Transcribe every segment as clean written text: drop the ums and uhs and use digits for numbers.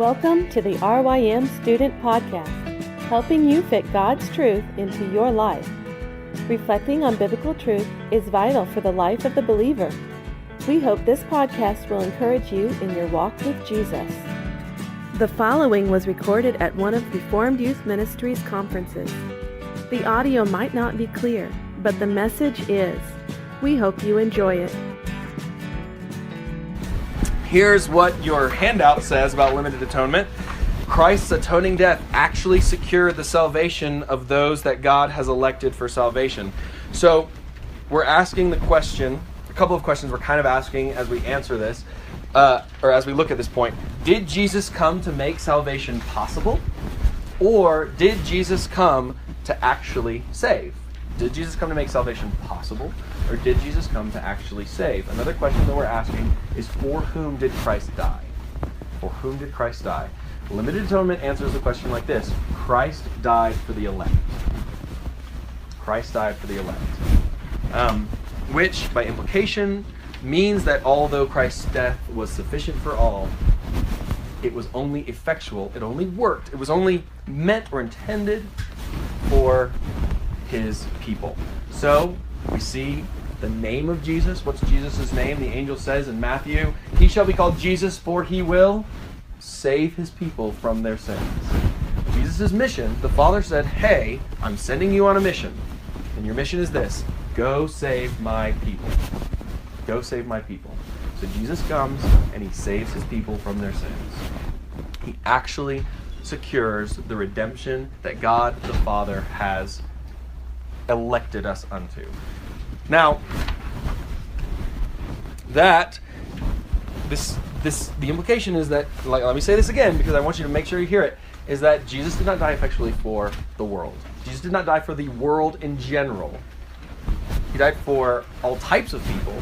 Welcome to the RYM Student Podcast, helping you fit God's truth into your life. Reflecting on biblical truth is vital for the life of the believer. We hope this podcast will encourage you in your walk with Jesus. The following was recorded at one of Reformed Youth Ministries conferences. The audio might not be clear, but the message is. We hope you enjoy it. Here's what your handout says about limited atonement. Christ's atoning death actually secured the salvation of those that God has elected for salvation. So we're asking the question, a couple of questions we're kind of asking as we answer this, or as we look at this point. Did Jesus come to make salvation possible? Or did Jesus come to actually save? Did Jesus come to make salvation possible? Or did Jesus come to actually save? Another question that we're asking is, for whom did Christ die? For whom did Christ die? Limited atonement answers the question like this. Christ died for the elect. Christ died for the elect. Which, by implication, means that although Christ's death was sufficient for all, it was only effectual, it only worked, it was only meant or intended for his people. So, we see the name of Jesus. What's Jesus' name? The angel says in Matthew, he shall be called Jesus, for he will save his people from their sins. Jesus' mission, the Father said, hey, I'm sending you on a mission. And your mission is this: go save my people. Go save my people. So Jesus comes and he saves his people from their sins. He actually secures the redemption that God the Father has elected us unto. Now, the implication is that, let me say this again because I want you to make sure you hear it, is that Jesus did not die effectually for the world. Jesus did not die for the world in general. He died for all types of people,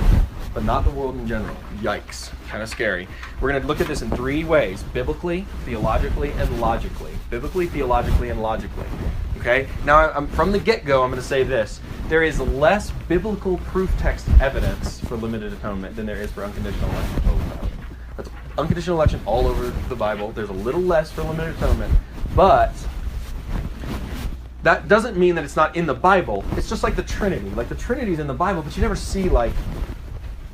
but not the world in general. Yikes. Kind of scary. We're going to look at this in three ways: biblically, theologically, and logically. Biblically, theologically, and logically. Okay? Now, from the get-go, I'm going to say this. There is less biblical proof text evidence for limited atonement than there is for unconditional election. That's unconditional election all over the Bible. There's a little less for limited atonement, but that doesn't mean that it's not in the Bible. It's just like the Trinity. Like, the Trinity's in the Bible, but you never see, like,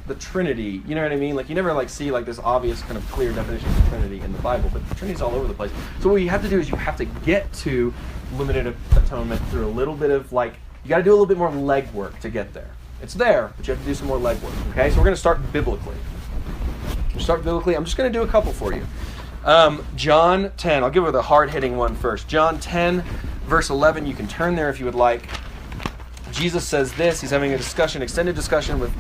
the Trinity, you know what I mean? Like, you never see this obvious kind of clear definition of the Trinity in the Bible, but the Trinity's all over the place. So what you have to do is you have to get to limited atonement through a little bit of, you got to do a little bit more legwork to get there. It's there, but you have to do some more legwork, okay? So we're going to start biblically. I'm just going to do a couple for you. John 10, I'll give her the hard-hitting one first. John 10, verse 11, you can turn there if you would like. Jesus says this. He's having a discussion, extended discussion with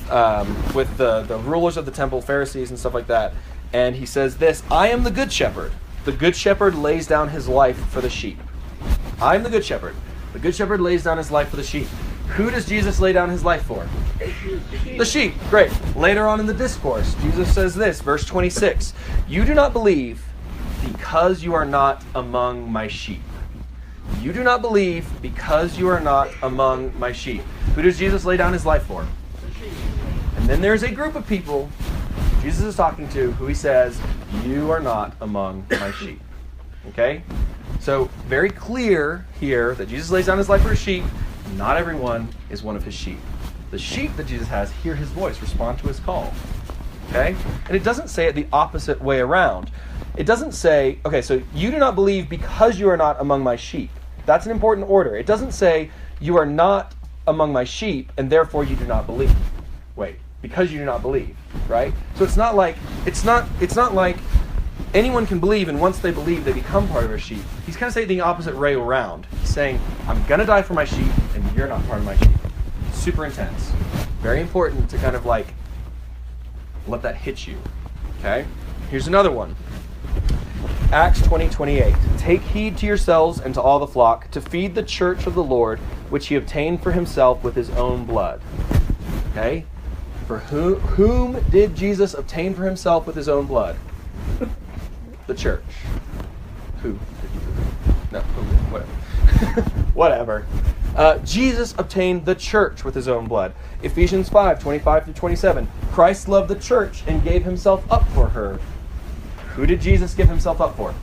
the rulers of the temple, Pharisees and stuff like that. And he says this: I am the good shepherd. The good shepherd lays down his life for the sheep. I am the good shepherd. The good shepherd lays down his life for the sheep. Who does Jesus lay down his life for? The sheep. Great. Later on in the discourse, Jesus says this, verse 26. You do not believe because you are not among my sheep. You do not believe because you are not among my sheep. Who does Jesus lay down his life for? The sheep. And then there's a group of people Jesus is talking to who he says, you are not among my sheep. Okay? So, very clear here that Jesus lays down his life for his sheep. Not everyone is one of his sheep. The sheep that Jesus has hear his voice, respond to his call. Okay? And it doesn't say it the opposite way around. It doesn't say, okay, so you do not believe because you are not among my sheep. That's an important order. It doesn't say you are not among my sheep and therefore you do not believe. Wait, because you do not believe, right? So it's not like anyone can believe, and once they believe, they become part of our sheep. He's kind of saying the opposite way around. He's saying, I'm going to die for my sheep, and you're not part of my sheep. Super intense. Very important to kind of let that hit you. Okay? Here's another one. Acts 20:28. Take heed to yourselves and to all the flock, to feed the church of the Lord, which he obtained for himself with his own blood. Okay? For whom did Jesus obtain for himself with his own blood? The church. Who? No, whatever. Whatever. Jesus obtained the church with his own blood. Ephesians 5:25-27. Christ loved the church and gave himself up for her. Who did Jesus give himself up for?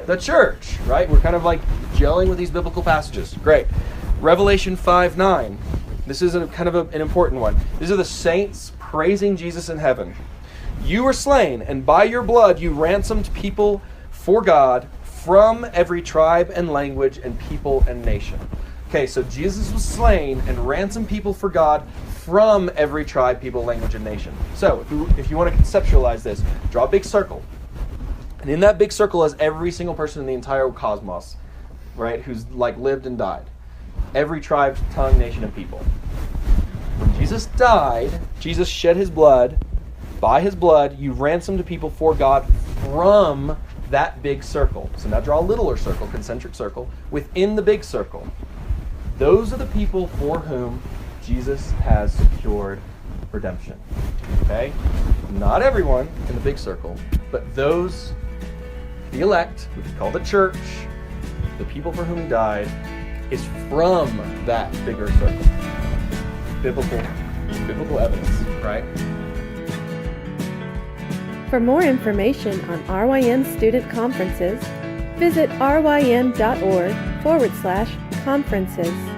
The church, right? We're kind of like gelling with these biblical passages. Great. Revelation 5:9. This is an important one. These are the saints praising Jesus in heaven. You were slain, and by your blood you ransomed people for God from every tribe and language and people and nation. Okay, so Jesus was slain and ransomed people for God from every tribe, people, language, and nation. So if you want to conceptualize this, draw a big circle. And in that big circle is every single person in the entire cosmos, right, who's like lived and died. Every tribe, tongue, nation, and people. When Jesus died, Jesus shed his blood. By his blood, you ransomed people for God from that big circle. So now draw a littler circle, concentric circle, within the big circle. Those are the people for whom Jesus has secured redemption. Okay? Not everyone in the big circle, but those, the elect, which is called the church, the people for whom he died, is from that bigger circle. Biblical evidence, right? For more information on RYM student conferences, visit rym.org/conferences.